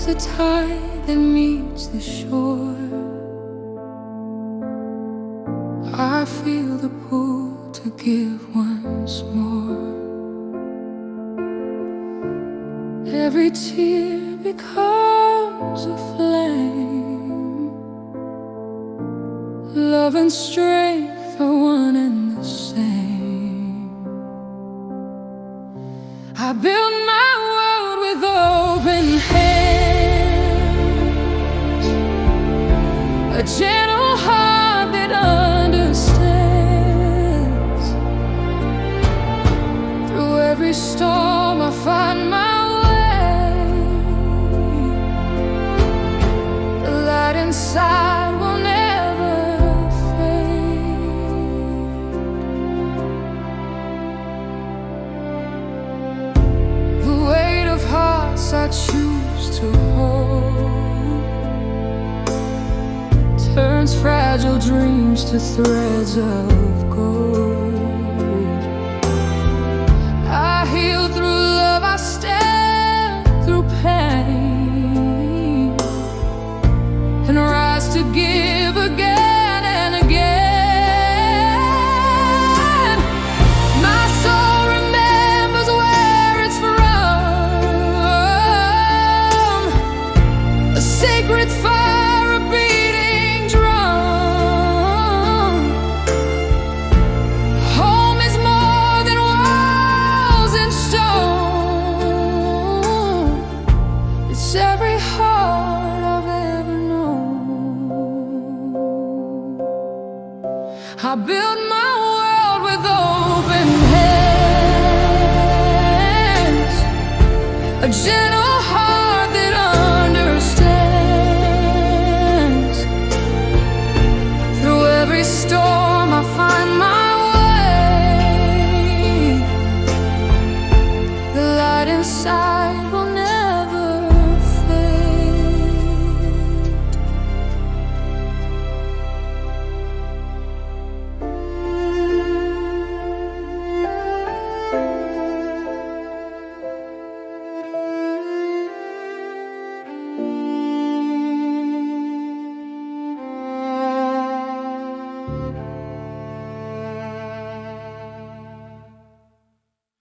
is a tide that meets the shore. I feel the pull to give once more. Every tear becomes a flame. Love and strength are one and the same. I build my world with open hands, a gentle heart that understands. Through every storm I find my way. The light inside will never fade. The weight of hearts I choose to hold turns fragile dreams to threads of gold. I heal through love, I stand through pain, and rise to give again and again. My soul remembers where it's from, a sacred fire, a beating drum. Home is more than walls and stone. It's every heart I've ever known. I build my world with open hands, a gentle